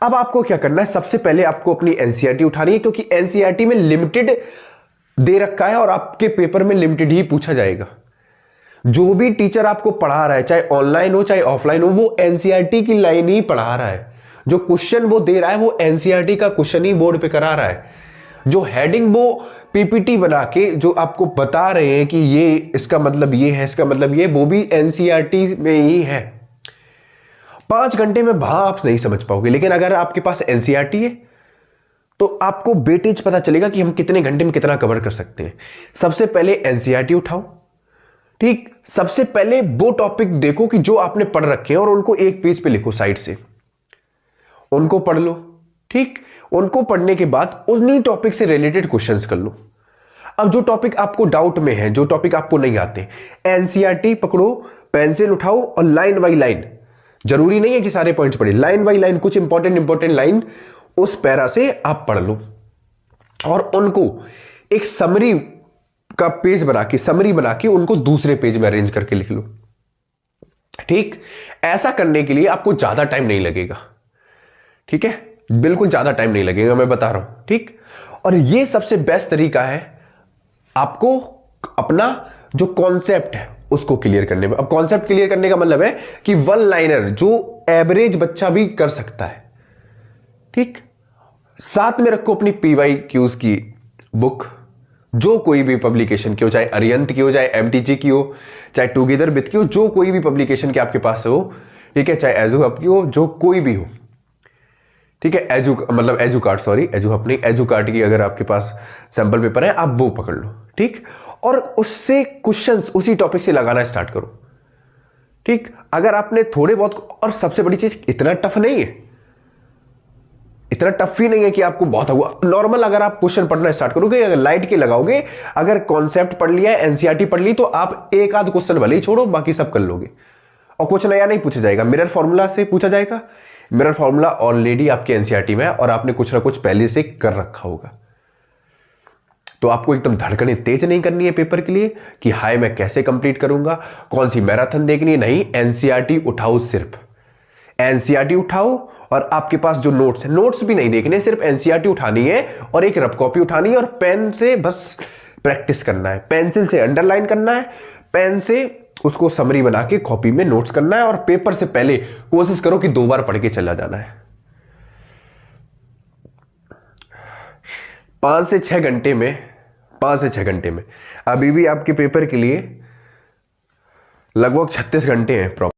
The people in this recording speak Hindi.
अब आपको क्या करना है, सबसे पहले आपको अपनी एनसीईआरटी उठानी है, क्योंकि एनसीईआरटी में लिमिटेड दे रखा है और आपके पेपर में लिमिटेड ही पूछा जाएगा। जो भी टीचर आपको पढ़ा रहा है, चाहे ऑनलाइन हो चाहे ऑफलाइन हो, वो एनसीईआरटी की लाइन ही पढ़ा रहा है। जो क्वेश्चन वो दे रहा है वो एनसीईआरटी का क्वेश्चन ही बोर्ड पे करा रहा है। जो हेडिंग वो पीपीटी बना के जो आपको बता रहे हैं कि ये इसका मतलब ये है, इसका मतलब ये, वो भी एनसीईआरटी में ही है। 5 घंटे में वहां आप नहीं समझ पाओगे, लेकिन अगर आपके पास एनसीईआरटी है तो आपको वेटेज पता चलेगा कि हम कितने घंटे में कितना कवर कर सकते हैं। सबसे पहले एनसीईआरटी उठाओ, ठीक। सबसे पहले वो टॉपिक देखो कि जो आपने पढ़ रखे हैं और उनको एक पेज पे लिखो साइड से, उनको पढ़ लो, ठीक। उनको पढ़ने के बाद उन्हीं टॉपिक से रिलेटेड क्वेश्चंस कर लो। अब जो टॉपिक आपको डाउट में है, जो टॉपिक आपको नहीं आते, एनसीईआरटी पकड़ो, पेंसिल उठाओ और लाइन बाई लाइन, जरूरी नहीं है कि सारे पॉइंट्स पढ़े, लाइन बाई लाइन कुछ इंपॉर्टेंट लाइन उस पैरा से आप पढ़ लो और उनको एक समरी का पेज बना के, समरी बना के उनको दूसरे पेज में अरेंज करके लिख लो, ठीक। ऐसा करने के लिए आपको ज्यादा टाइम नहीं लगेगा, ठीक है, बिल्कुल ज्यादा टाइम नहीं लगेगा, मैं बता रहा हूं, ठीक। और ये सबसे बेस्ट तरीका है आपको अपना जो कॉन्सेप्ट है उसको क्लियर करने में। अब कॉन्सेप्ट क्लियर करने का मतलब है कि वन लाइनर जो एवरेज बच्चा भी कर सकता है, ठीक। साथ में रखो अपनी PYQs की बुक, जो कोई भी पब्लिकेशन की हो, चाहे अरिहंत की हो, चाहे MTG की हो, चाहे टुगेदर विद की हो, जो कोई भी पब्लिकेशन की आपके पास हो, ठीक है, चाहे एजुहब की हो, जो कोई भी हो, ठीक है। एजुकार्ट, सॉरी एजुहब नहीं, एजुकार्ट की अगर आपके पास सैंपल पेपर है आप वो पकड़ लो, ठीक। और उससे क्वेश्चंस उसी टॉपिक से लगाना स्टार्ट करो, ठीक। अगर आपने थोड़े बहुत, और सबसे बड़ी चीज इतना टफ नहीं है, इतना टफ ही नहीं है कि आपको बहुत हुआ, नॉर्मल अगर आप क्वेश्चन पढ़ना स्टार्ट करोगे, अगर लाइट के लगाओगे, अगर कॉन्सेप्ट पढ़ लिया, एनसीईआरटी पढ़ ली, तो आप एक आध क्वेश्चन भले ही छोड़ो, बाकी सब कर लोगे और कुछ नया नहीं पूछा जाएगा। मिरर फॉर्मूला से पूछा जाएगा, मिरर फॉर्मूला ऑलरेडी आपके एनसीईआरटी में है और आपने कुछ ना कुछ पहले से कर रखा होगा, तो आपको एकदम धड़कनें तेज नहीं करनी है पेपर के लिए कि हाय मैं कैसे कंप्लीट करूंगा, कौन सी मैराथन देखनी है, नहीं। एनसीईआरटी उठाओ, सिर्फ एनसीईआरटी उठाओ और आपके पास जो नोट्स है, नोट्स भी नहीं देखने, सिर्फ एनसीईआरटी उठानी है और एक रफ कॉपी उठानी है और पेन से बस प्रैक्टिस करना है, पेंसिल से अंडरलाइन करना है, पेन से उसको समरी बना के कॉपी में नोट्स करना है और पेपर से पहले कोशिश करो कि 2 बार पढ़ के चला जाना है। 5 से 6 घंटे में, 5 से 6 घंटे में, अभी भी आपके पेपर के लिए लगभग 36 घंटे हैं प्रॉपर।